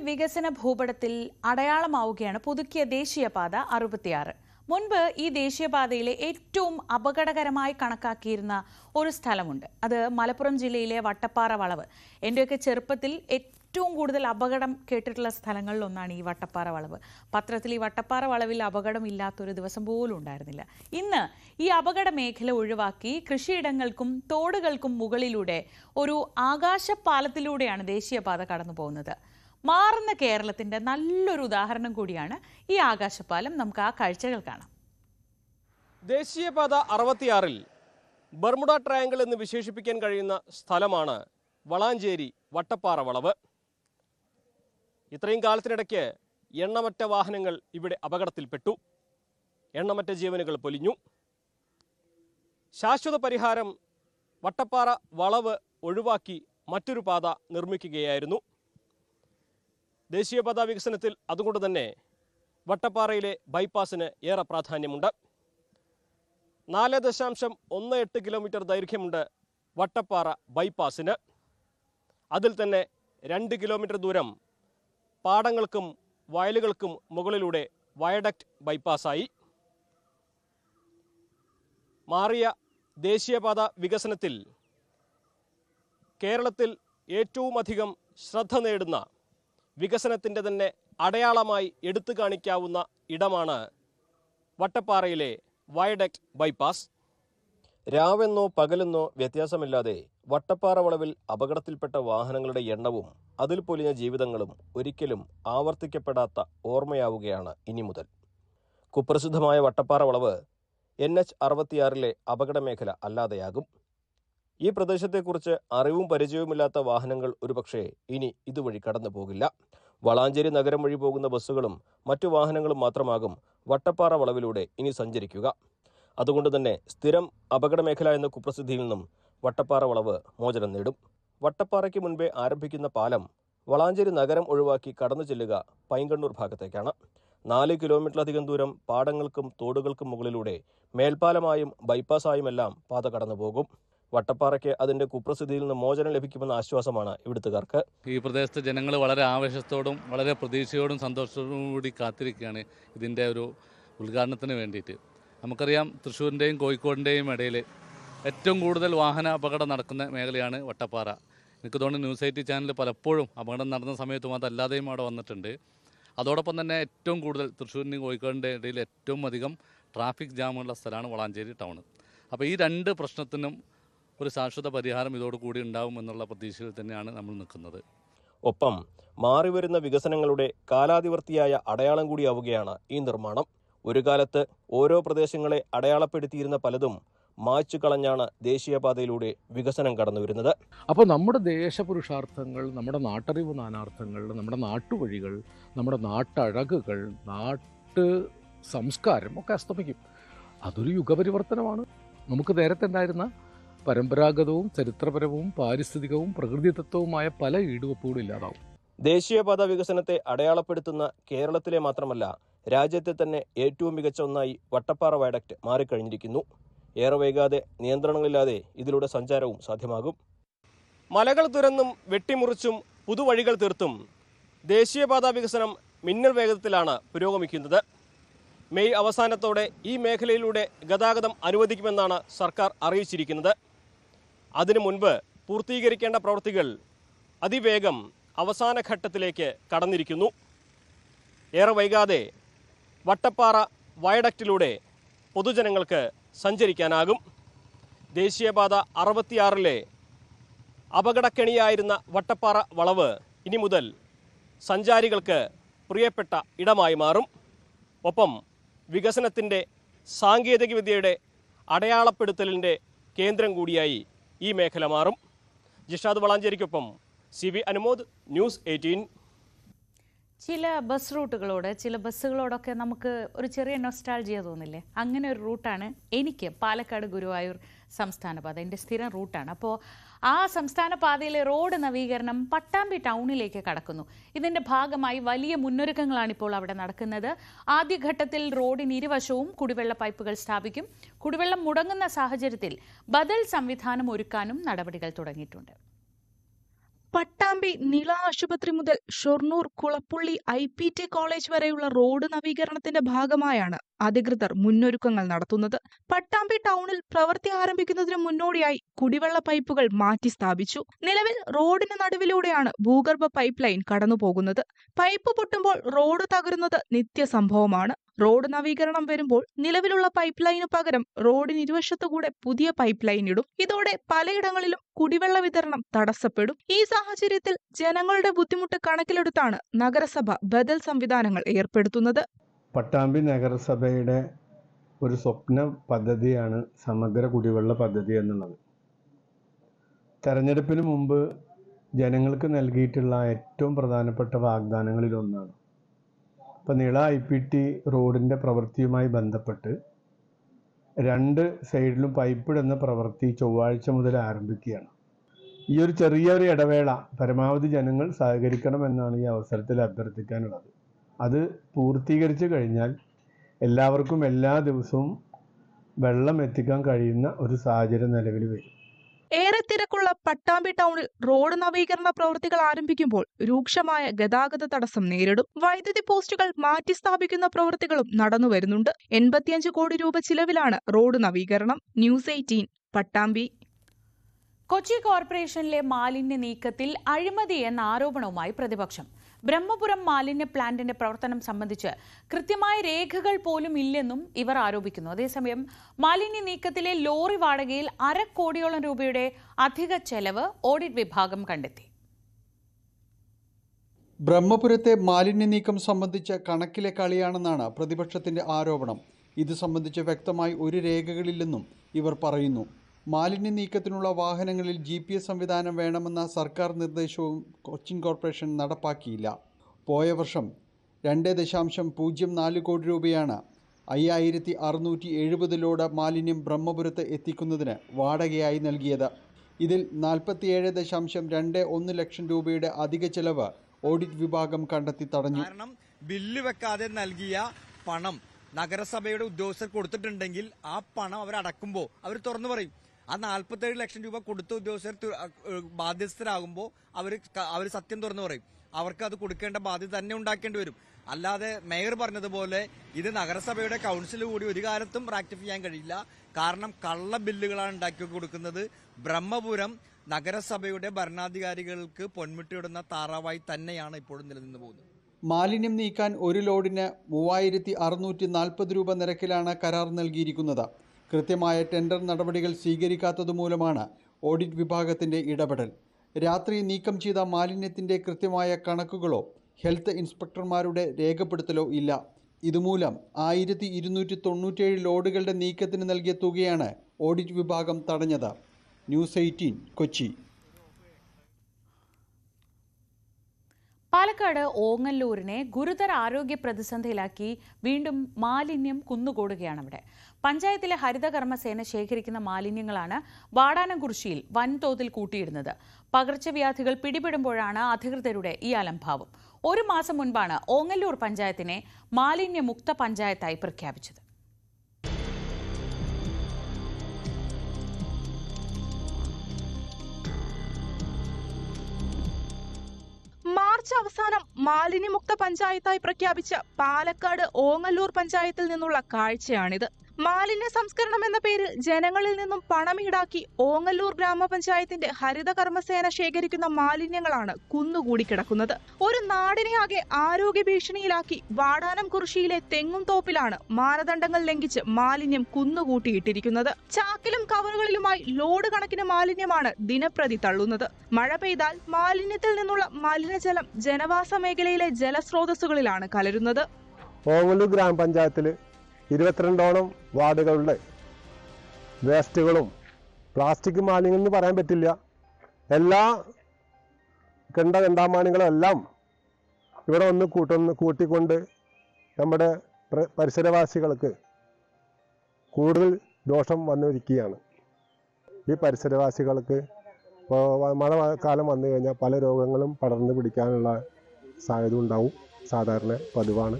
വികസന ഭൂപടത്തിൽ അടയാളമാവുകയാണ് പുതുക്കിയ ദേശീയപാത 66. മുൻപ് ഈ ദേശീയപാതയിലെ ഏറ്റവും അപകടകരമായി കണക്കാക്കിയിരുന്ന ഒരു സ്ഥലമുണ്ട്. അത് മലപ്പുറം ജില്ലയിലെ വട്ടപ്പാറ വളവ്. എന്റെയൊക്കെ ചെറുപ്പത്തിൽ ഏറ്റവും കൂടുതൽ അപകടം കേട്ടിട്ടുള്ള സ്ഥലങ്ങളിലൊന്നാണ് ഈ വട്ടപ്പാറ വളവ്. പത്രത്തിൽ ഈ വട്ടപ്പാറ വളവിൽ അപകടമില്ലാത്തൊരു ദിവസം പോലും ഉണ്ടായിരുന്നില്ല. ഇന്ന് ഈ അപകട മേഖല ഒഴിവാക്കി കൃഷിയിടങ്ങൾക്കും തോടുകൾക്കും മുകളിലൂടെ ഒരു ആകാശപാലത്തിലൂടെയാണ് ദേശീയപാത കടന്നു പോകുന്നത്. മാറുന്ന കേരളത്തിന്റെ നല്ലൊരു ഉദാഹരണം കൂടിയാണ് ഈ ആകാശപാലം. നമുക്ക് ആ കാഴ്ചകൾ കാണാം. ദേശീയപാത 66-ൽ ബർമുഡ ട്രയാങ്കിൾ എന്ന് വിശേഷിപ്പിക്കാൻ കഴിയുന്ന സ്ഥലമാണ് വളാഞ്ചേരി വട്ടപ്പാറ വളവ്. ഇത്രയും കാലത്തിനിടയ്ക്ക് എണ്ണമറ്റ വാഹനങ്ങൾ ഇവിടെ അപകടത്തിൽപ്പെട്ടു. എണ്ണമറ്റ ജീവനുകൾ പൊലിഞ്ഞു. ശാശ്വത പരിഹാരം വട്ടപ്പാറ വളവ് ഒഴിവാക്കി മറ്റൊരു പാത നിർമ്മിക്കുകയായിരുന്നു. ദേശീയപാത വികസനത്തിൽ അതുകൊണ്ട് തന്നെ വട്ടപ്പാറയിലെ ബൈപ്പാസിന് ഏറെ പ്രാധാന്യമുണ്ട്. 4.18 കിലോമീറ്റർ ദൈർഘ്യമുണ്ട് വട്ടപ്പാറ ബൈപ്പാസിന്. അതിൽ തന്നെ 2 കിലോമീറ്റർ ദൂരം പാടങ്ങൾക്കും വയലുകൾക്കും മുകളിലൂടെ വയഡക്റ്റ് ബൈപ്പാസായി. മാറിയ ദേശീയപാത വികസനത്തിൽ കേരളത്തിൽ ഏറ്റവും അധികം ശ്രദ്ധ നേടുന്ന വികസനത്തിൻ്റെ തന്നെ അടയാളമായി എടുത്തു കാണിക്കാവുന്ന ഇടമാണ് വട്ടപ്പാറയിലെ വയഡക്റ്റ് ബൈപ്പാസ്. രാവെന്നോ പകലെന്നോ വ്യത്യാസമില്ലാതെ വട്ടപ്പാറ വളവിൽ അപകടത്തിൽപ്പെട്ട വാഹനങ്ങളുടെ എണ്ണവും അതിൽ പൊലിഞ്ഞ ജീവിതങ്ങളും ഒരിക്കലും ആവർത്തിക്കപ്പെടാത്ത ഓർമ്മയാവുകയാണ് ഇനി മുതൽ. കുപ്രസിദ്ധമായ വട്ടപ്പാറ വളവ് NH-66-ലെ അപകട മേഖല അല്ലാതെയാകും. ഈ പ്രദേശത്തെക്കുറിച്ച് അറിവും പരിചയവുമില്ലാത്ത വാഹനങ്ങൾ ഒരുപക്ഷെ ഇനി ഇതുവഴി കടന്നു പോകില്ല. വളാഞ്ചേരി നഗരം വഴി പോകുന്ന ബസ്സുകളും മറ്റു വാഹനങ്ങളും മാത്രമാകും വട്ടപ്പാറ വളവിലൂടെ ഇനി സഞ്ചരിക്കുക. അതുകൊണ്ട് തന്നെ സ്ഥിരം അപകട മേഖല എന്ന കുപ്രസിദ്ധിയിൽ നിന്നും വട്ടപ്പാറ വളവ് മോചനം നേടും. വട്ടപ്പാറയ്ക്ക് മുൻപേ ആരംഭിക്കുന്ന പാലം വളാഞ്ചേരി നഗരം ഒഴിവാക്കി കടന്നു ചെല്ലുക പൈങ്കണ്ണൂർ ഭാഗത്തേക്കാണ്. 4 കിലോമീറ്ററിലധികം ദൂരം പാടങ്ങൾക്കും തോടുകൾക്കും മുകളിലൂടെ മേൽപ്പാലമായും ബൈപ്പാസായുമെല്ലാം പാത കടന്നു പോകും. വട്ടപ്പാറയ്ക്ക് അതിൻ്റെ കുപ്രസിദ്ധിയിൽ നിന്ന് മോചനം ലഭിക്കുമെന്ന ആശ്വാസമാണ് ഇവിടുത്തുകാർക്ക്. ഈ പ്രദേശത്തെ ജനങ്ങൾ വളരെ ആവേശത്തോടും വളരെ പ്രതീക്ഷയോടും സന്തോഷത്തോടും കൂടി കാത്തിരിക്കുകയാണ് ഇതിൻ്റെ ഒരു ഉദ്ഘാടനത്തിന് വേണ്ടിയിട്ട്. നമുക്കറിയാം, തൃശ്ശൂരിൻ്റെയും കോഴിക്കോടിൻ്റെയും ഇടയിൽ ഏറ്റവും കൂടുതൽ വാഹന അപകടം നടക്കുന്ന മേഖലയാണ് വട്ടപ്പാറ. എനിക്ക് തോന്നുന്നു ന്യൂസ് 8 ചാനൽ പലപ്പോഴും അപകടം നടന്ന സമയത്തും അതല്ലാതെയും അവിടെ വന്നിട്ടുണ്ട്. അതോടൊപ്പം തന്നെ ഏറ്റവും കൂടുതൽ തൃശ്ശൂരിൻ്റെയും കോഴിക്കോടിൻ്റെയും ഇടയിൽ ഏറ്റവും അധികം ട്രാഫിക് ജാമുള്ള സ്ഥലമാണ് വളാഞ്ചേരി ടൗൺ. അപ്പോൾ ഈ രണ്ട് പ്രശ്നത്തിനും ഒരു ശാശ്വത പരിഹാരം ഇതോടുകൂടി ഉണ്ടാവും എന്നുള്ള പ്രതീക്ഷയിൽ തന്നെയാണ് നമ്മൾ നിൽക്കുന്നത്. ഒപ്പം മാറിവരുന്ന വികസനങ്ങളുടെ കാലാതിവർത്തിയായ അടയാളം കൂടിയാവുകയാണ് ഈ നിർമ്മാണം. ഒരു കാലത്ത് ഓരോ പ്രദേശങ്ങളെ അടയാളപ്പെടുത്തിയിരുന്ന പലതും മായ്ച്ചു കളഞ്ഞാണ് ദേശീയപാതയിലൂടെ വികസനം കടന്നു വരുന്നത്. അപ്പോൾ നമ്മുടെ ദേശപുരുഷാർത്ഥങ്ങൾ, നമ്മുടെ നാട്ടറിവ് നാനാർത്ഥങ്ങൾ, നമ്മുടെ നാട്ടുവഴികൾ, നമ്മുടെ നാട്ടഴകുകൾ, നാട്ട് സംസ്കാരം ഒക്കെ അസ്തമിക്കും. അതൊരു യുഗപരിവർത്തനമാണ്. നമുക്ക് നേരത്തെ ഉണ്ടായിരുന്ന പരമ്പരാഗതവും ചരിത്രപരവും പാരിസ്ഥിതികവും പ്രകൃതിദത്തവുമായ പല ഈടുവപ്പുകളും ഇല്ലാതാവും. ദേശീയപാത വികസനത്തെ അടയാളപ്പെടുത്തുന്ന കേരളത്തിലെ മാത്രമല്ല രാജ്യത്തെ തന്നെ ഏറ്റവും മികച്ച ഒന്നായി വട്ടപ്പാറ വയഡക്റ്റ് മാറിക്കഴിഞ്ഞിരിക്കുന്നു. ഏറെ വൈകാതെ നിയന്ത്രണങ്ങളില്ലാതെ ഇതിലൂടെ സഞ്ചാരവും സാധ്യമാകും. മലകൾ തുരന്നും വെട്ടിമുറിച്ചും പുതുവഴികൾ തീർത്തും ദേശീയപാത വികസനം മിന്നൽ വേഗത്തിലാണ് പുരോഗമിക്കുന്നത്. മെയ് അവസാനത്തോടെ ഈ മേഖലയിലൂടെ ഗതാഗതം അനുവദിക്കുമെന്നാണ് സർക്കാർ അറിയിച്ചിരിക്കുന്നത്. അതിനു മുൻപ് പൂർത്തീകരിക്കേണ്ട പ്രവൃത്തികൾ അതിവേഗം അവസാന ഘട്ടത്തിലേക്ക് കടന്നിരിക്കുന്നു. ഏറെ വൈകാതെ വട്ടപ്പാറ വയഡക്റ്റിലൂടെ പൊതുജനങ്ങൾക്ക് സഞ്ചരിക്കാനാകും. ദേശീയപാത 66-ലെ അപകടക്കെണിയായിരുന്ന വട്ടപ്പാറ വളവ് ഇനി മുതൽ സഞ്ചാരികൾക്ക് പ്രിയപ്പെട്ട ഇടമായി മാറും. ഒപ്പം വികസനത്തിൻ്റെ സാങ്കേതികവിദ്യയുടെ അടയാളപ്പെടുത്തലിൻ്റെ കേന്ദ്രം കൂടിയായി ഈ മേഖല മാറും. ജിഷാദ് വളാഞ്ചേരിക്കൊപ്പം CV അനുമോദ്, ന്യൂസ് 18. ചില ബസ് റൂട്ടുകളോട്, ചില ബസ്സുകളോടൊക്കെ നമുക്ക് ഒരു ചെറിയ നൊസ്റ്റാൾജിയ തോന്നില്ലേ? അങ്ങനെ ഒരു റൂട്ടാണ് എനിക്ക് പാലക്കാട് ഗുരുവായൂർ സംസ്ഥാന പാത. എൻ്റെ സ്ഥിരം റൂട്ടാണ്. അപ്പോൾ ആ സംസ്ഥാന പാതയിലെ റോഡ് നവീകരണം പട്ടാമ്പി ടൗണിലേക്ക് കടക്കുന്നു. ഇതിൻ്റെ ഭാഗമായി വലിയ മുന്നൊരുക്കങ്ങളാണ് ഇപ്പോൾ അവിടെ നടക്കുന്നത്. ആദ്യഘട്ടത്തിൽ റോഡിന് ഇരുവശവും കുടിവെള്ള പൈപ്പുകൾ സ്ഥാപിക്കും. കുടിവെള്ളം മുടങ്ങുന്ന സാഹചര്യത്തിൽ ബദൽ സംവിധാനം ഒരുക്കാനും നടപടികൾ തുടങ്ങിയിട്ടുണ്ട്. പട്ടാമ്പി നിള ആശുപത്രി മുതൽ ഷൊർണൂർ കുളപ്പുള്ളി IPT കോളേജ് വരെയുള്ള റോഡ് നവീകരണത്തിന്റെ ഭാഗമായാണ് അധികൃതർ മുന്നൊരുക്കങ്ങൾ നടത്തുന്നത്. പട്ടാമ്പി ടൗണിൽ പ്രവൃത്തി ആരംഭിക്കുന്നതിന് മുന്നോടിയായി കുടിവെള്ള പൈപ്പുകൾ മാറ്റി സ്ഥാപിച്ചു. നിലവിൽ റോഡിന് നടുവിലൂടെയാണ് ഭൂഗർഭ പൈപ്പ് ലൈൻ കടന്നുപോകുന്നത്. പൈപ്പ് പൊട്ടുമ്പോൾ റോഡ് തകരുന്നത് നിത്യസംഭവമാണ്. റോഡ് നവീകരണം വരുമ്പോൾ നിലവിലുള്ള പൈപ്പ് ലൈനു പകരം റോഡിന് ഇരുവശത്തുകൂടെ പുതിയ പൈപ്പ് ലൈൻ ഇടും. ഇതോടെ പലയിടങ്ങളിലും കുടിവെള്ള വിതരണം തടസ്സപ്പെടും. ഈ സാഹചര്യത്തിൽ ജനങ്ങളുടെ ബുദ്ധിമുട്ട് കണക്കിലെടുത്താണ് നഗരസഭ ബദൽ സംവിധാനങ്ങൾ ഏർപ്പെടുത്തുന്നത്. പട്ടാമ്പി നഗരസഭയുടെ ഒരു സ്വപ്ന പദ്ധതിയാണ് സമഗ്ര കുടിവെള്ള പദ്ധതി എന്നുള്ളത്. തെരഞ്ഞെടുപ്പിന് മുമ്പ് ജനങ്ങൾക്ക് നൽകിയിട്ടുള്ള ഏറ്റവും പ്രധാനപ്പെട്ട വാഗ്ദാനങ്ങളിലൊന്നാണ്. ഇപ്പോൾ നിള IPT റോഡിൻ്റെ പ്രവൃത്തിയുമായി ബന്ധപ്പെട്ട് 2 സൈഡിലും പൈപ്പിടുന്ന പ്രവൃത്തി ചൊവ്വാഴ്ച മുതൽ ആരംഭിക്കുകയാണ്. ഈ ഒരു ചെറിയൊരു ഇടവേള പരമാവധി ജനങ്ങൾ സഹകരിക്കണമെന്നാണ് ഈ അവസരത്തിൽ അഭ്യർത്ഥിക്കാനുള്ളത്. അത് പൂർത്തീകരിച്ചു കഴിഞ്ഞാൽ എല്ലാവർക്കും എല്ലാ ദിവസവും വെള്ളം എത്തിക്കാൻ കഴിയുന്ന ഒരു സാഹചര്യം നിലവിൽ വരും. ഏറെ തിരക്കുള്ള പട്ടാമ്പി ടൗണിൽ റോഡ് നവീകരണ പ്രവൃത്തികൾ ആരംഭിക്കുമ്പോൾ രൂക്ഷമായ ഗതാഗത തടസ്സം നേരിടും. വൈദ്യുതി പോസ്റ്റുകൾ മാറ്റി സ്ഥാപിക്കുന്ന പ്രവൃത്തികളും നടന്നുവരുന്നുണ്ട്. 85 കോടി രൂപ ചിലവിലാണ് റോഡ് നവീകരണം. ന്യൂസ് 18 പട്ടാമ്പി. കൊച്ചി കോർപ്പറേഷനിലെ മാലിന്യ നീക്കത്തിൽ അഴിമതി എന്ന ആരോപണവുമായി പ്രതിപക്ഷം. ബ്രഹ്മപുരം മാലിന്യ പ്ലാന്റിന്റെ പ്രവർത്തനം സംബന്ധിച്ച് കൃത്യമായ രേഖകൾ പോലും ഇല്ലെന്നും ഇവർ ആരോപിക്കുന്നു. അതേസമയം മാലിന്യ നീക്കത്തിലെ ലോറി വാടകയിൽ 1/2 കോടിയോളം രൂപയുടെ അധിക ചെലവ് ഓഡിറ്റ് വിഭാഗം കണ്ടെത്തി. ബ്രഹ്മപുരത്തെ മാലിന്യ നീക്കം സംബന്ധിച്ച കണക്കിലെ കളിയാണെന്നാണ് പ്രതിപക്ഷത്തിന്റെ ആരോപണം. ഇത് സംബന്ധിച്ച് വ്യക്തമായി ഒരു രേഖകളില്ലെന്നും ഇവർ പറയുന്നു. മാലിന്യ നീക്കത്തിനുള്ള വാഹനങ്ങളിൽ GPS സംവിധാനം വേണമെന്ന സർക്കാർ നിർദ്ദേശവും കൊച്ചിൻ കോർപ്പറേഷൻ നടപ്പാക്കിയില്ല. പോയ വർഷം 2.04 കോടി രൂപയാണ് 5670 ലോഡ് മാലിന്യം ബ്രഹ്മപുരത്ത് എത്തിക്കുന്നതിന് വാടകയായി നൽകിയത്. ഇതിൽ 47.21 ലക്ഷം രൂപയുടെ അധിക ചെലവ് ഓഡിറ്റ് വിഭാഗം കണ്ടെത്തി തടഞ്ഞു. കാരണം ബില്ല് വെക്കാതെ നൽകിയ പണം നഗരസഭയുടെ ഉദ്യോഗസ്ഥർ കൊടുത്തിട്ടുണ്ടെങ്കിൽ ആ പണം അവർ അടക്കുമ്പോൾ അവർ തുറന്നു പറയും. ആ 47 ലക്ഷം രൂപ കൊടുത്ത ഉദ്യോഗസ്ഥർ ബാധ്യസ്ഥരാകുമ്പോൾ അവർ സത്യം തുറന്നു പറയും. അവർക്ക് അത് കൊടുക്കേണ്ട ബാധ്യത തന്നെ ഉണ്ടാക്കേണ്ടി വരും. അല്ലാതെ മേയർ പറഞ്ഞതുപോലെ ഇത് നഗരസഭയുടെ കൗൺസിൽ കൂടി ഒരു കാലത്തും റാക്ടിഫൈ ചെയ്യാൻ കഴിയില്ല. കാരണം കള്ള ബില്ലുകളാണ് ഉണ്ടാക്കി കൊടുക്കുന്നത്. ബ്രഹ്മപുരം നഗരസഭയുടെ ഭരണാധികാരികൾക്ക് പൊന്മുട്ടിയിടുന്ന താറാവായി തന്നെയാണ് ഇപ്പോഴും നിലനിന്ന് പോകുന്നത്. മാലിന്യം നീക്കാൻ ഒരു ലോഡിന് 3640 രൂപ നിരക്കിലാണ് കരാർ നൽകിയിരിക്കുന്നത്. കൃത്യമായ ടെൻഡർ നടപടികൾ സ്വീകരിക്കാത്തതുമൂലമാണ് ഓഡിറ്റ് വിഭാഗത്തിന്റെ ഇടപെടൽ. രാത്രി നീക്കം ചെയ്ത മാലിന്യത്തിന്റെ കൃത്യമായ കണക്കുകളോ ഹെൽത്ത് ഇൻസ്പെക്ടർമാരുടെ രേഖപ്പെടുത്തലോ ഇല്ല. ഇതുമൂലം 1297 ലോഡുകളുടെ നീക്കത്തിന് നൽകിയ തുകയാണ് ഓഡിറ്റ് വിഭാഗം തടഞ്ഞത്. ന്യൂസ് 18 കൊച്ചി. പാലക്കാട് ഓങ്ങല്ലൂരിനെ ഗുരുതര ആരോഗ്യ പ്രതിസന്ധിയിലാക്കി വീണ്ടും മാലിന്യം കുന്നുകൂടുകയാണ്. അവിടെ പഞ്ചായത്തിലെ ഹരിതകർമ്മസേന ശേഖരിക്കുന്ന മാലിന്യങ്ങളാണ് വാടാനംകുറിശ്ശിയിൽ വൻതോതിൽ കൂട്ടിയിടുന്നത്. പകർച്ചവ്യാധികൾ പിടിപെടുമ്പോഴാണ് അധികൃതരുടെ ഈ അലംഭാവം. 1 മാസം മുൻപാണ് ഓങ്ങല്ലൂർ പഞ്ചായത്തിനെ മാലിന്യമുക്ത പഞ്ചായത്തായി പ്രഖ്യാപിച്ചത്. മാർച്ച് അവസാനം മാലിന്യമുക്ത പഞ്ചായത്തായി പ്രഖ്യാപിച്ച പാലക്കാട് ഓങ്ങല്ലൂർ പഞ്ചായത്തിൽ നിന്നുള്ള കാഴ്ചയാണിത്. മാലിന്യ സംസ്കരണം എന്ന പേരിൽ ജനങ്ങളിൽ നിന്നും പണം ഈടാക്കി ഓങ്ങല്ലൂർ ഗ്രാമപഞ്ചായത്തിന്റെ ഹരിതകർമ്മസേന ശേഖരിക്കുന്ന മാലിന്യങ്ങളാണ് കുന്നുകൂടി കിടക്കുന്നത്. ഒരു നാടിനെയാകെ ആരോഗ്യ ഭീഷണിയിലാക്കി വാടാനംകുറിശ്ശിയിലെ തെങ്ങും തോപ്പിലാണ് മാനദണ്ഡങ്ങൾ ലംഘിച്ച് മാലിന്യം കുന്നുകൂട്ടിയിട്ടിരിക്കുന്നത്. ചാക്കിലും കവറുകളിലുമായി ലോഡ് കണക്കിന് മാലിന്യമാണ് ദിനപ്രതി തള്ളുന്നത്. മഴ പെയ്താൽ മാലിന്യത്തിൽ നിന്നുള്ള മലിനജലം ജനവാസ മേഖലയിലെ ജലസ്രോതസ്സുകളിലാണ് കലരുന്നത്. ഓങ്ങല്ലൂർ ഗ്രാമപഞ്ചായത്തിൽ 22ഓളം വാർഡുകളുടെ വേസ്റ്റുകളും പ്ലാസ്റ്റിക് മാലിന്യം എന്ന് പറയാൻ പറ്റില്ല, എല്ലാ കണ്ടാമാനങ്ങളും എല്ലാം ഇവിടെ ഒന്ന് കൂട്ടിക്കൊണ്ട് നമ്മുടെ പരിസരവാസികൾക്ക് കൂടുതൽ ദോഷം വന്നിരിക്കുകയാണ്. ഈ പരിസരവാസികൾക്ക് മഴക്കാലം വന്നു കഴിഞ്ഞാൽ പല രോഗങ്ങളും പടർന്നു പിടിക്കാനുള്ള സാധ്യത ഉണ്ടാവും. സാധാരണ പതിവാണ്.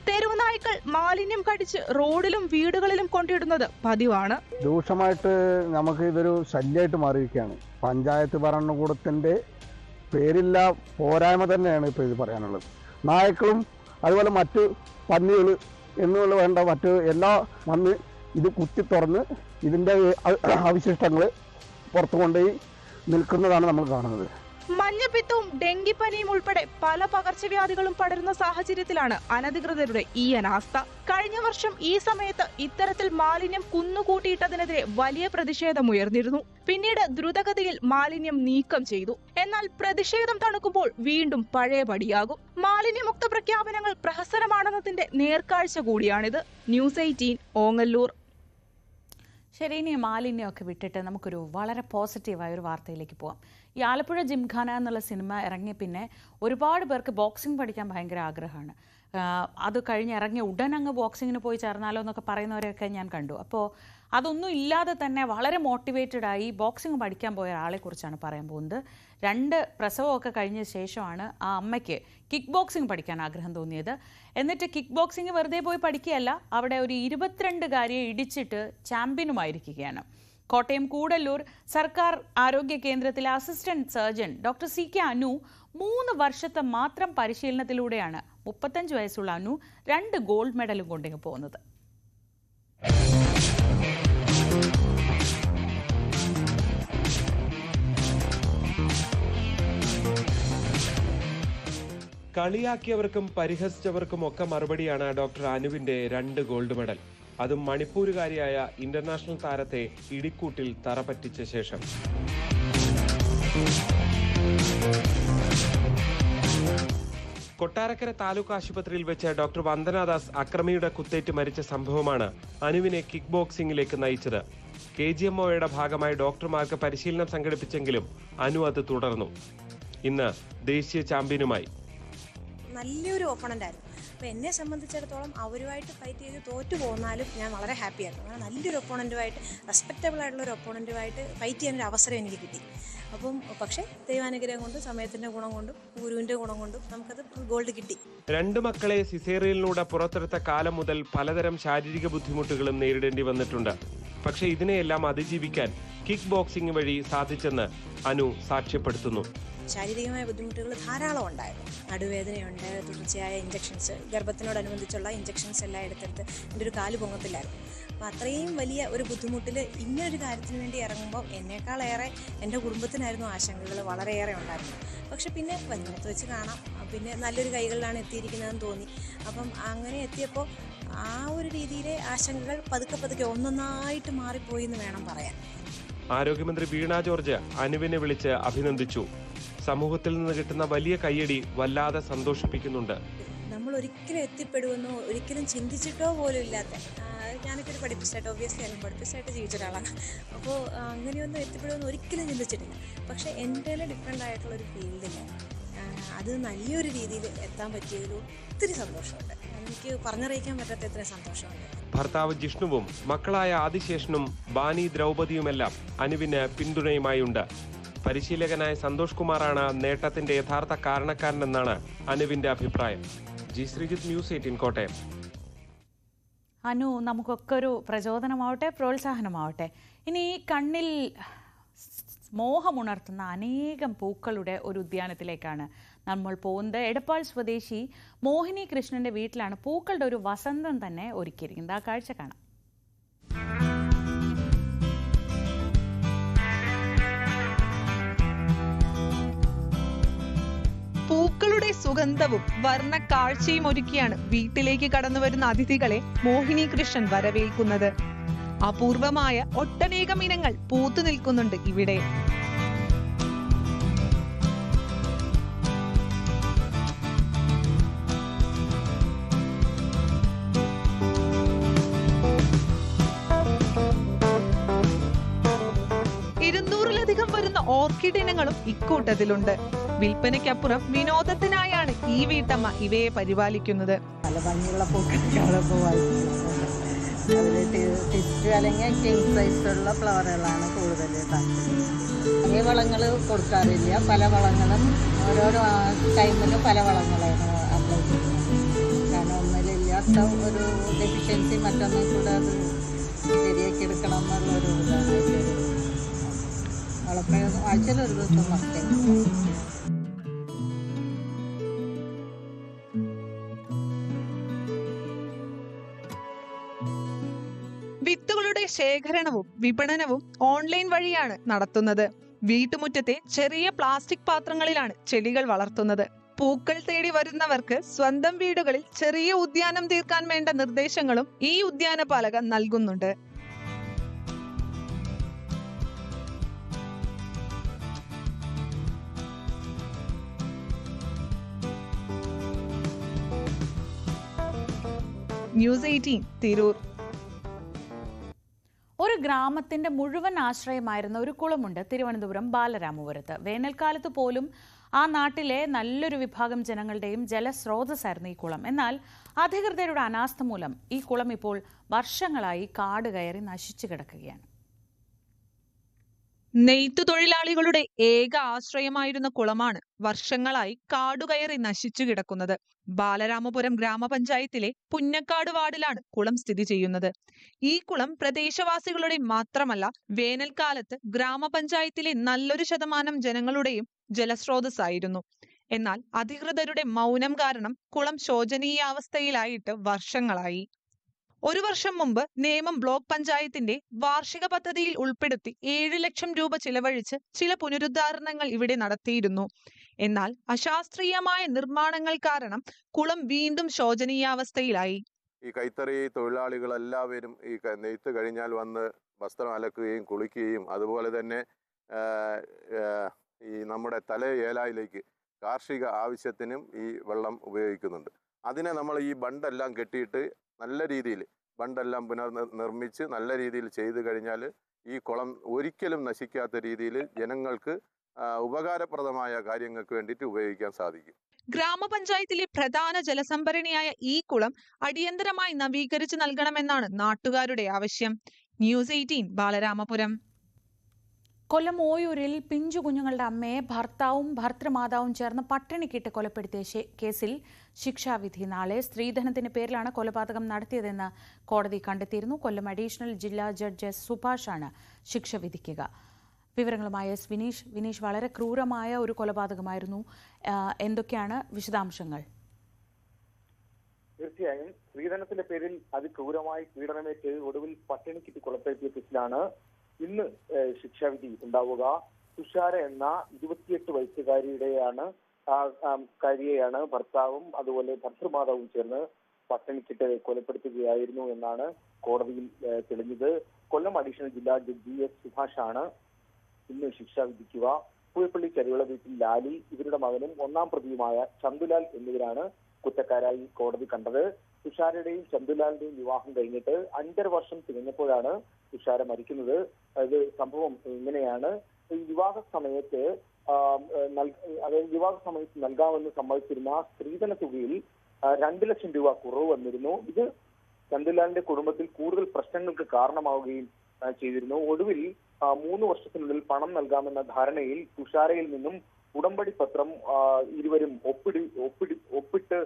തെരുവുനായ്ക്കൾ മാലിന്യം കടിച്ച് റോഡിലും വീടുകളിലും കൊണ്ടിടുന്നത് പതിവാണ്. രൂക്ഷമായിട്ട് നമുക്ക് ഇതൊരു ശല്യമായിട്ട് മാറിയിരിക്കുകയാണ്. പഞ്ചായത്ത് ഭരണകൂടത്തിൻ്റെ പേരില്ല പോരായ്മ തന്നെയാണ് ഇപ്പോൾ ഇത് പറയാനുള്ളത്. നായ്ക്കളും അതുപോലെ മറ്റ് പന്നികൾ എന്നുള്ള വേണ്ട മറ്റ് എല്ലാ വന്ന് ഇത് കുത്തി തുറന്ന് ഇതിൻ്റെ അവശിഷ്ടങ്ങൾ പുറത്തു കൊണ്ടുപോയി നിൽക്കുന്നതാണ് നമ്മൾ കാണുന്നത്. മഞ്ഞപ്പിത്തവും ഡെങ്കിപ്പനിയും ഉൾപ്പെടെ പല പകർച്ചവ്യാധികളും പടരുന്ന സാഹചര്യത്തിലാണ് അനധികൃതരുടെ ഈ അനാസ്ഥ. കഴിഞ്ഞ വർഷം ഈ സമയത്ത് ഇത്തരത്തിൽ മാലിന്യം കുന്നുകൂട്ടിയിട്ടതിനെതിരെ വലിയ പ്രതിഷേധമുയർന്നിരുന്നു. പിന്നീട് ദ്രുതഗതിയിൽ മാലിന്യം നീക്കം ചെയ്തു. എന്നാൽ പ്രതിഷേധം തണുക്കുമ്പോൾ വീണ്ടും പഴയപടിയാകും. മാലിന്യമുക്ത പ്രഖ്യാപനങ്ങൾ പ്രഹസനമാണെന്നതിന്റെ നേർക്കാഴ്ച കൂടിയാണിത്. ന്യൂസ് 18 ഓങ്ങല്ലൂർ. ശരി, ഇനി മാലിന്യമൊക്കെ വിട്ടിട്ട് നമുക്കൊരു വളരെ പോസിറ്റീവായ ഒരു വാർത്തയിലേക്ക് പോകാം. ഈ ആലപ്പുഴ ജിംഖാന എന്നുള്ള സിനിമ ഇറങ്ങിയ പിന്നെ ഒരുപാട് പേർക്ക് ബോക്സിംഗ് പഠിക്കാൻ ഭയങ്കര ആഗ്രഹമാണ്. അത് കഴിഞ്ഞ് ഇറങ്ങിയ ഉടൻ അങ്ങ് ബോക്സിങ്ങിന് പോയി ചേർന്നാലോ എന്നൊക്കെ പറയുന്നവരെയൊക്കെ ഞാൻ കണ്ടു. അപ്പോൾ അതൊന്നും ഇല്ലാതെ തന്നെ വളരെ മോട്ടിവേറ്റഡായി ബോക്സിംഗ് പഠിക്കാൻ പോയ ഒരാളെക്കുറിച്ചാണ് പറയാൻ പോകുന്നത്. 2 പ്രസവമൊക്കെ കഴിഞ്ഞ ശേഷമാണ് ആ അമ്മയ്ക്ക് കിക്ക് ബോക്സിംഗ് പഠിക്കാൻ ആഗ്രഹം തോന്നിയത്. എന്നിട്ട് കിക്ക് ബോക്സിംഗ് വെറുതെ പോയി പഠിക്കുകയല്ല, അവിടെ ഒരു 22-കാരിയെ ഇടിച്ചിട്ട് ചാമ്പ്യനുമായിരിക്കുകയാണ്. കോട്ടയം കൂടല്ലൂർ സർക്കാർ ആരോഗ്യ കേന്ദ്രത്തിലെ assistant surgeon doctor CK Anu 3 വർഷത്തെ മാത്രം പരിശീലനത്തിലൂടെയാണ് 35 വയസ്സുള്ള അനു 2 ഗോൾഡ് മെഡലും കൊണ്ടിങ്ങ് പോകുന്നത്. കളിയാക്കിയവർക്കും പരിഹസിച്ചവർക്കും ഒക്കെ മറുപടിയാണ് ഡോക്ടർ അനുവിന്റെ 2 ഗോൾഡ് മെഡൽ. അതും മണിപ്പൂരുകാരിയായ ഇന്റർനാഷണൽ താരത്തെ ഇടിക്കൂട്ടിൽ തറപറ്റിച്ച ശേഷം. കൊട്ടാരക്കര താലൂക്ക് ആശുപത്രിയിൽ വെച്ച് ഡോക്ടർ വന്ദനാദാസ് അക്രമിയുടെ കുത്തേറ്റ് മരിച്ച സംഭവമാണ് അനുവിനെ കിക്ക് ബോക്സിംഗിലേക്ക് നയിച്ചത്. KGMOയുടെ ഭാഗമായി ഡോക്ടർമാർക്ക് പരിശീലനം സംഘടിപ്പിച്ചെങ്കിലും അനു അത് തുടർന്നു. ഇന്ന് ദേശീയ ചാമ്പ്യനുമായി. നല്ലൊരു ഓപ്പണന്റ് ആയിരുന്നു. അപ്പോൾ എന്നെ സംബന്ധിച്ചിടത്തോളം അവരുമായിട്ട് ഫൈറ്റ് ചെയ്ത് തോറ്റു പോന്നാലും ഞാൻ വളരെ ഹാപ്പി ആയിരുന്നു. അങ്ങനെ നല്ലൊരു ഒപ്പോണൻറ്റുമായിട്ട്, റെസ്പെക്റ്റബിൾ ആയിട്ടുള്ള ഒരു ഒപ്പോണൻറ്റുമായിട്ട് ഫൈറ്റ് ചെയ്യാനൊരു അവസരം എനിക്ക് കിട്ടി. അപ്പം പക്ഷേ ദൈവാനുഗ്രഹം കൊണ്ടും സമയത്തിൻ്റെ ഗുണം കൊണ്ടും ഗുരുവിൻ്റെ ഗുണം കൊണ്ടും നമുക്കത് ഗോൾഡ് കിട്ടി. 2 മക്കളെ സിസേറിയനിലൂടെ പുറത്തെടുത്ത കാലം മുതൽ പലതരം ശാരീരിക ബുദ്ധിമുട്ടുകളും നേരിടേണ്ടി വന്നിട്ടുണ്ട്. പക്ഷേ ഇതിനെയെല്ലാം അതിജീവിക്കാൻ കിക്ക് ബോക്സിംഗ് വഴി സാധിച്ചെന്ന് അനു സാക്ഷ്യപ്പെടുത്തുന്നു. ശാരീരികമായ ബുദ്ധിമുട്ടുകൾ ധാരാളം ഉണ്ടായിരുന്നു. നടുവേദനയുണ്ട്, തുടർച്ചയായ ഇഞ്ചക്ഷൻസ്, ഗർഭത്തിനോടനുബന്ധിച്ചുള്ള ഇഞ്ചക്ഷൻസ് എല്ലാം എടുത്തെടുത്ത് എൻ്റെ ഒരു കാല് പൊങ്ങത്തില്ലായിരുന്നു. അപ്പോൾ അത്രയും വലിയ ഒരു ബുദ്ധിമുട്ടിൽ ഇങ്ങനൊരു കാര്യത്തിന് വേണ്ടി ഇറങ്ങുമ്പോൾ എന്നേക്കാളേറെ എൻ്റെ കുടുംബത്തിനായിരുന്നു ആശങ്കകൾ വളരെയേറെ ഉണ്ടായിരുന്നു. പക്ഷെ പിന്നെ വലുപ്പത്ത് വെച്ച് കാണാം, പിന്നെ നല്ലൊരു കൈകളിലാണ് എത്തിയിരിക്കുന്നതെന്ന് തോന്നി. അപ്പം അങ്ങനെ എത്തിയപ്പോൾ ആ ഒരു രീതിയിലെ ആശങ്കകൾ പതുക്കെ ഒന്നൊന്നായിട്ട് മാറിപ്പോയി എന്ന് വേണം പറയാൻ. ആരോഗ്യമന്ത്രി വീണ ജോർജ് അനുവിനെ വിളിച്ച് അഭിനന്ദിച്ചു. സമൂഹത്തിൽ നിന്ന് കിട്ടുന്ന വലിയ കയ്യടി വല്ലാതെ സന്തോഷിപ്പിക്കുന്നുണ്ട്. നമ്മൾ ഒരിക്കലും എത്തിപ്പെടുമെന്നോ ഒരിക്കലും ചിന്തിച്ചിട്ടോ പോലും ഇല്ലാത്ത, ഞാനൊക്കെ ഒരു പഠിപ്പിച്ചായിട്ട് ഒബ്വിയസ്ലി അല്ല പഠിപ്പിച്ചായിട്ട് ജീവിച്ച ഒരാളാണ്. അപ്പോൾ അങ്ങനെയൊന്നും എത്തിപ്പെടുമെന്ന് ഒരിക്കലും ചിന്തിച്ചിട്ടില്ല. പക്ഷേ എൻ്റെ ഡിഫറെൻ്റ് ആയിട്ടുള്ളൊരു ഫീൽഡിൽ അത് നല്ലൊരു രീതിയിൽ എത്താൻ പറ്റിയതിൽ ഒത്തിരി സന്തോഷമുണ്ട്. എനിക്ക് പറഞ്ഞറിയിക്കാൻ പറ്റാത്ത ഇത്രയും സന്തോഷമുണ്ട്. ഭർത്താവ് ജിഷ്ണുവും മക്കളായ ആദിശേഷനും ബാനി ദ്രൗപദിയുമെല്ലാം അനുവിന് പിന്തുണയുമായുണ്ട്. പരിശീലകനായ സന്തോഷ് കുമാറാണ് നേട്ടത്തിന്റെ യഥാർത്ഥ കാരണക്കാരനെന്നാണ് അനുവിന്റെ അഭിപ്രായം. G Sreejith, news 18 Kottayam. അനു, നമുക്കൊക്കെ ഒരു പ്രചോദനമാവട്ടെ, പ്രോത്സാഹനമാവട്ടെ. ഇനി കണ്ണിൽ മോഹമുണർത്തുന്ന അനേകം പൂക്കളുടെ ഒരു ഉദ്യാനത്തിലേക്കാണ് നമ്മൾ പോകുന്നത്. എടപ്പാൾ സ്വദേശി മോഹിനി കൃഷ്ണന്റെ വീട്ടിലാണ് പൂക്കളുടെ ഒരു വസന്തം തന്നെ ഒരുക്കിയിരിക്കുന്നത്. ആ കാഴ്ച കാണാം. പൂക്കളുടെ സുഗന്ധവും വർണ്ണ കാഴ്ചയും ഒരുക്കിയാണ് വീട്ടിലേക്ക് കടന്നു വരുന്ന അതിഥികളെ മോഹിനി കൃഷ്ണൻ വരവേൽക്കുന്നത്. അപൂർവമായ ഒട്ടനേകം ഇനങ്ങൾ പൂത്തു നിൽക്കുന്നുണ്ട് ഇവിടെ. വരുന്ന ഓർക്കിഡ് ഇനങ്ങളും ഇക്കൂട്ടത്തിലുണ്ട്. വിൽപ്പനയ്ക്കപ്പുറം വിനോദത്തിനായാണ് ഈ വീട്ടമ്മ ഇവയെ പരിപാലിക്കുന്നത്. നല്ല ഭംഗിയുള്ള അല്ലെങ്കിൽ കിങ് സൈസുള്ള ഫ്ലവറുകളാണ് കൂടുതൽ താല്പര്യം. ഈ വളങ്ങൾ കൊടുക്കാറില്ല. പല വളങ്ങളും ഓരോരോ ടൈമിലും പല വളങ്ങളാണ് അപ്ലൈ ചെയ്യുന്നത്. കാരണം ഒന്നിലില്ലാത്ത ഒരു ഡെഫിഷ്യൻസി മറ്റൊന്നും കൂടെ അത് ശരിയാക്കി എടുക്കണം എന്നുള്ളൊരു ഇതാണ്. ആഴ്ചയിൽ ഒരു ദിവസം മസ്റ്റ്. ശേഖരണവും വിപണനവും ഓൺലൈൻ വഴിയാണ് നടത്തുന്നത്. വീട്ടുമുറ്റത്തെ ചെറിയ പ്ലാസ്റ്റിക് പാത്രങ്ങളിലാണ് ചെടികൾ വളർത്തുന്നത്. പൂക്കൾ തേടി വരുന്നവർക്ക് സ്വന്തം വീടുകളിൽ ചെറിയ ഉദ്യാനം തീർക്കാൻ വേണ്ട നിർദ്ദേശങ്ങളും ഈ ഉദ്യാനപാലക നൽകുന്നുണ്ട്. ന്യൂസ് 18 തിരൂർ. ഒരു ഗ്രാമത്തിന്റെ മുഴുവൻ ആശ്രയമായിരുന്ന ഒരു കുളമുണ്ട് തിരുവനന്തപുരം ബാലരാമപുരത്ത്. വേനൽക്കാലത്ത് പോലും ആ നാട്ടിലെ നല്ലൊരു വിഭാഗം ജനങ്ങളുടെയും ജലസ്രോതസ്സായിരുന്നു ഈ കുളം. എന്നാൽ അധികൃതരുടെ അനാസ്ഥ മൂലം ഈ കുളം ഇപ്പോൾ വർഷങ്ങളായി കാട് കയറി നശിച്ചു കിടക്കുകയാണ്. നെയ്ത്തു തൊഴിലാളികളുടെ ഏക ആശ്രയമായിരുന്ന കുളമാണ് വർഷങ്ങളായി കാടുകയറി നശിച്ചു കിടക്കുന്നത്. ബാലരാമപുരം ഗ്രാമപഞ്ചായത്തിലെ പുന്നക്കാട് വാർഡിലാണ് കുളം സ്ഥിതി ചെയ്യുന്നത്. ഈ കുളം പ്രദേശവാസികളുടെ മാത്രമല്ല, വേനൽക്കാലത്ത് ഗ്രാമപഞ്ചായത്തിലെ നല്ലൊരു ശതമാനം ജനങ്ങളുടെയും ജലസ്രോതസ്സായിരുന്നു. എന്നാൽ അധികൃതരുടെ മൗനം കാരണം കുളം ശോചനീയാവസ്ഥയിലായിട്ട് വർഷങ്ങളായി. ഒരു വർഷം മുമ്പ് നേമം ബ്ലോക്ക് പഞ്ചായത്തിന്റെ വാർഷിക പദ്ധതിയിൽ ഉൾപ്പെടുത്തി 7 ലക്ഷം രൂപ ചിലവഴിച്ച് ചില പുനരുദ്ധാരണങ്ങൾ ഇവിടെ നടത്തിയിരുന്നു. എന്നാൽ അശാസ്ത്രീയമായ നിർമ്മാണങ്ങൾ കാരണം കുളം വീണ്ടും ശോചനീയാവസ്ഥയിലായി. ഈ കൈത്തറി തൊഴിലാളികളെല്ലാവരും ഈ നെയ്ത്ത് കഴിഞ്ഞാൽ വന്ന് വസ്ത്രം അലക്കുകയും കുളിക്കുകയും അതുപോലെ തന്നെ ഈ നമ്മുടെ തലയേലായിലേക്ക് കാർഷിക ആവശ്യത്തിനും ഈ വെള്ളം ഉപയോഗിക്കുന്നുണ്ട്. അതിനെ നമ്മൾ ഈ ബണ്ടെല്ലാം കെട്ടിയിട്ട് നല്ല രീതിയിൽ ബണ്ടെല്ലാം പുനർനിർമ്മിച്ച് നല്ല രീതിയിൽ ചെയ്തു കഴിഞ്ഞാൽ ഈ കുളം ഒരിക്കലും നശിക്കാത്ത രീതിയിൽ ജനങ്ങൾക്ക് ഉപകാരപ്രദമായ കാര്യങ്ങൾക്ക് വേണ്ടിയിട്ട് ഉപയോഗിക്കാൻ സാധിക്കും. ഗ്രാമപഞ്ചായത്തിലെ പ്രധാന ജലസംഭരണിയായ ഈ കുളം അടിയന്തരമായി നവീകരിച്ചു നൽകണമെന്നാണ് നാട്ടുകാരുടെ ആവശ്യം. ന്യൂസ് 18 ബാലരാമപുരം. കൊല്ലം ഓയൂരിൽ പിഞ്ചു കുഞ്ഞുങ്ങളുടെ അമ്മയെ ഭർത്താവും ഭർത്തൃമാതാവും ചേർന്ന് പട്ടിണിക്കിട്ട് കൊലപ്പെടുത്തിയ കേസിൽ ശിക്ഷാവിധി നാളെ. സ്ത്രീധനത്തിന്റെ പേരിലാണ് കൊലപാതകം നടത്തിയതെന്ന് കോടതി കണ്ടെത്തിയിരുന്നു. കൊല്ലം അഡീഷണൽ ജില്ലാ ജഡ്ജ് എസ് സുഭാഷാണ് ശിക്ഷ വിധിക്കുക. വിവരങ്ങളുമായി എസ് വിനീഷ്. വിനീഷ്, വളരെ ക്രൂരമായ ഒരു കൊലപാതകമായിരുന്നു. എന്തൊക്കെയാണ് വിശദാംശങ്ങൾ? തീർച്ചയായും സ്ത്രീധനത്തിന്റെ പേരിൽ അതിക്രൂരമായി പീഡനമേറ്റ് ഒടുവിൽ പട്ടിണിക്കിട്ട് കൊലപ്പെടുത്തിയ കേസിലാണ് ഇന്ന് ശിക്ഷാവിധി ഉണ്ടാവുക. തുഷാര എന്ന 28 വയസ്സുകാരിയെയാണ് ഭർത്താവും അതുപോലെ ഭർത്തൃമാതാവും ചേർന്ന് പട്ടിണിക്കിട്ട് കൊലപ്പെടുത്തുകയായിരുന്നു എന്നാണ് കോടതിയിൽ തെളിഞ്ഞത്. കൊല്ലം അഡീഷണൽ ജില്ലാ ജഡ്ജി എസ് സുഭാഷാണ് ഇന്ന് ശിക്ഷ വിധിക്കുക. പൂയപ്പള്ളി ചരിവിള വീട്ടിൽ ലാലി, ഇവരുടെ മകനും 1ാം പ്രതിയുമായ ചന്തുലാൽ എന്നിവരാണ് കുറ്റക്കാരായി കോടതി കണ്ടത്. തുഷാരയുടെയും ചന്തുലാലിന്റെയും വിവാഹം കഴിഞ്ഞിട്ട് 5.5 വർഷം തികഞ്ഞപ്പോഴാണ് തുഷാര മരിക്കുന്നത്. അത് സംഭവം ഇങ്ങനെയാണ്. വിവാഹ സമയത്ത് നൽകാമെന്ന് സമ്മതിച്ചിരുന്ന സ്ത്രീധന തുകയിൽ 2 ലക്ഷം രൂപ കുറവ് വന്നിരുന്നു. ഇത് ചന്തുലാലിന്റെ കുടുംബത്തിൽ കൂടുതൽ പ്രശ്നങ്ങൾക്ക് കാരണമാവുകയും ചെയ്തിരുന്നു. ഒടുവിൽ 3 വർഷത്തിനുള്ളിൽ പണം നൽകാമെന്ന ധാരണയിൽ തുഷാരയിൽ നിന്നും ഉടമ്പടി പത്രം ഇരുവരും ഒപ്പിട്ട്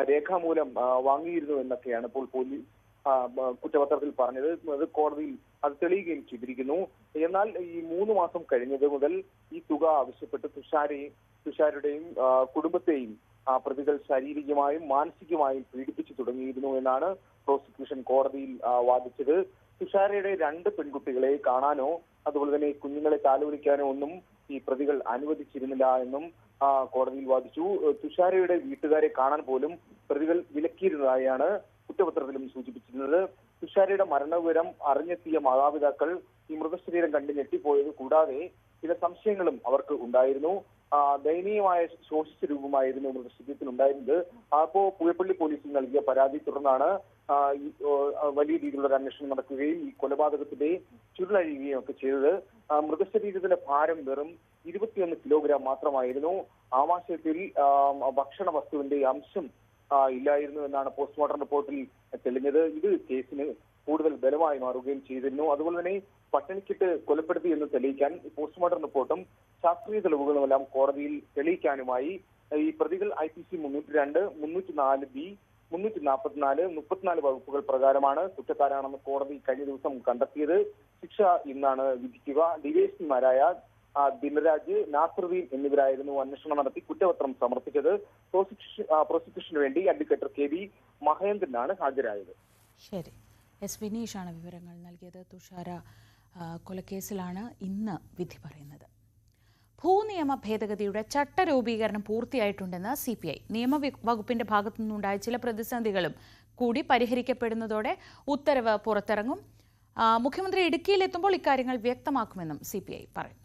രേഖാമൂലം വാങ്ങിയിരുന്നു എന്നൊക്കെയാണ് ഇപ്പോൾ പോലീസ് കുറ്റപത്രത്തിൽ പറഞ്ഞത്. അത് കോടതിയിൽ അത് തെളിയുകയും ചെയ്തിരിക്കുന്നു. എന്നാൽ ഈ 3 മാസം കഴിഞ്ഞത് മുതൽ ഈ തുക ആവശ്യപ്പെട്ട് തുഷാരയുടെയും കുടുംബത്തെയും പ്രതികൾ ശാരീരികമായും മാനസികമായും പീഡിപ്പിച്ചു തുടങ്ങിയിരുന്നു എന്നാണ് പ്രോസിക്യൂഷൻ കോടതിയിൽ വാദിച്ചത്. തുഷാരയുടെ 2 പെൺകുട്ടികളെ കാണാനോ അതുപോലെ തന്നെ കുഞ്ഞുങ്ങളെ താലോലിക്കാനോ ഒന്നും ഈ പ്രതികൾ അനുവദിച്ചിരുന്നില്ല എന്നും കോടതിയിൽ വാദിച്ചു. തുഷാരയുടെ വീട്ടുകാരെ കാണാൻ പോലും പ്രതികൾ വിലക്കിയിരുന്നതായാണ് കുറ്റപത്രത്തിലും സൂചിപ്പിച്ചിരുന്നത്. തുഷാരയുടെ മരണവിവരം അറിഞ്ഞെത്തിയ മാതാപിതാക്കൾ ഈ മൃതശരീരം കണ്ട് ഞെട്ടിപ്പോയത് കൂടാതെ ചില സംശയങ്ങളും അവർക്ക് ഉണ്ടായിരുന്നു. ദയനീയമായ ശോഷിച്ച രൂപമായിരുന്നു മൃതശരീരത്തിൽ ഉണ്ടായിരുന്നത്. അപ്പോ പൂയപ്പള്ളി പോലീസിൽ നൽകിയ പരാതി തുടർന്നാണ് വലിയ രീതിയിലുള്ള ഒരു അന്വേഷണം നടക്കുകയും ഈ കൊലപാതകത്തിന്റെ ചുരുളഴിയുകയും ഒക്കെ ചെയ്തത്. മൃതശരീരത്തിന്റെ ഭാരം വെറും 21 കിലോഗ്രാം മാത്രമായിരുന്നു. ആമാശയത്തിൽ ഭക്ഷണ വസ്തുവിന്റെ അംശം ഇല്ലായിരുന്നു എന്നാണ് പോസ്റ്റ്മോർട്ടം റിപ്പോർട്ടിൽ തെളിഞ്ഞത്. ഇത് കേസിന് കൂടുതൽ ബലമായി മാറുകയും ചെയ്തിരുന്നു. അതുപോലെ തന്നെ പട്ടിണിക്കിട്ട് കൊലപ്പെടുത്തി എന്ന് തെളിയിക്കാൻ പോസ്റ്റ്മോർട്ടം റിപ്പോർട്ടും ശാസ്ത്രീയ തെളിവുകളുമെല്ലാം കോടതിയിൽ തെളിയിക്കാനുമായി ഈ പ്രതികൾ IPC 302, 304B, 344, 34 വകുപ്പുകൾ പ്രകാരമാണ് കുറ്റക്കാരാണെന്ന് കോടതി കഴിഞ്ഞ ദിവസം കണ്ടെത്തിയത്. ശിക്ഷ ഇന്നാണ് വിധിക്കുക. ഡിവൈഎസ്പിമാരായ ദിനരാജ്, നാസറുദ്ദീൻ എന്നിവരായിരുന്നു അന്വേഷണം നടത്തി കുറ്റപത്രം സമർപ്പിച്ചത്. പ്രോസിക്യൂഷന് വേണ്ടി അഡ്വക്കേറ്റ് KB മഹേന്ദ്രനാണ് ഹാജരായത്. ശരി. എസ് വിനീഷാണ് വിവരങ്ങൾ നൽകിയത്. തുഷാര കൊലക്കേസിലാണ് ഇന്ന് വിധി പറയുന്നത്. ഭൂനിയമ ഭേദഗതിയുടെ ചട്ടരൂപീകരണം പൂർത്തിയായിട്ടുണ്ടെന്ന് CPI. നിയമവകുപ്പിന്റെ ഭാഗത്തു നിന്നുണ്ടായ ചില പ്രതിസന്ധികളും കൂടി പരിഹരിക്കപ്പെടുന്നതോടെ ഉത്തരവ് പുറത്തിറങ്ങും. മുഖ്യമന്ത്രി ഇടുക്കിയിലെത്തുമ്പോൾ ഇക്കാര്യങ്ങൾ വ്യക്തമാക്കുമെന്നും CPI പറയുന്നു.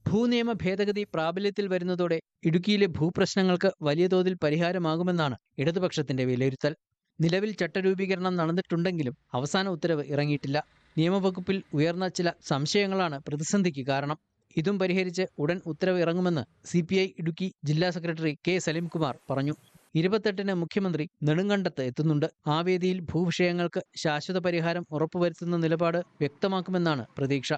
ഭൂനിയമ ഭേദഗതി പ്രാബല്യത്തിൽ വരുന്നതോടെ ഇടുക്കിയിലെ ഭൂപ്രശ്നങ്ങൾക്ക് വലിയ തോതിൽ പരിഹാരമാകുമെന്നാണ് ഇടതുപക്ഷത്തിന്റെ വിലയിരുത്തൽ. നിലവിൽ ചട്ടരൂപീകരണം നടന്നിട്ടുണ്ടെങ്കിലും അവസാന ഉത്തരവ് ഇറങ്ങിയിട്ടില്ല. നിയമവകുപ്പിൽ ഉയർന്ന ചില സംശയങ്ങളാണ് പ്രതിസന്ധിക്ക് കാരണം. ഇതും പരിഹരിച്ച് ഉടൻ ഉത്തരവ് ഇറങ്ങുമെന്ന് CPI ഇടുക്കി ജില്ലാ സെക്രട്ടറി K. സലിംകുമാർ പറഞ്ഞു. 28-ന് മുഖ്യമന്ത്രി നെടുങ്കണ്ടത്ത് എത്തുന്നുണ്ട്. ആ വേദിയിൽ ഭൂവിഷയങ്ങൾക്ക് ശാശ്വത പരിഹാരം ഉറപ്പുവരുത്തുന്ന നിലപാട് വ്യക്തമാക്കുമെന്നാണ് പ്രതീക്ഷ.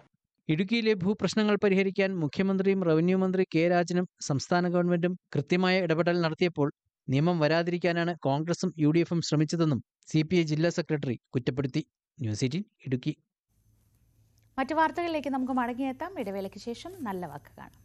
ഇടുക്കിയിലെ ഭൂപ്രശ്നങ്ങൾ പരിഹരിക്കാൻ മുഖ്യമന്ത്രിയും റവന്യൂ മന്ത്രി K. രാജനും സംസ്ഥാന ഗവൺമെന്റും കൃത്യമായ ഇടപെടൽ നടത്തിയപ്പോൾ നിയമം വരാതിരിക്കാനാണ് കോൺഗ്രസും UDFും ശ്രമിച്ചതെന്നും CPI ജില്ലാ സെക്രട്ടറി കുറ്റപ്പെടുത്തി. ന്യൂസ് 18 ഇടുക്കി. മറ്റു വാർത്തകളിലേക്ക് നമുക്ക് മടങ്ങിയെത്താം. ഇടവേളയ്ക്ക് ശേഷം നല്ല വാക്ക് കാണാം.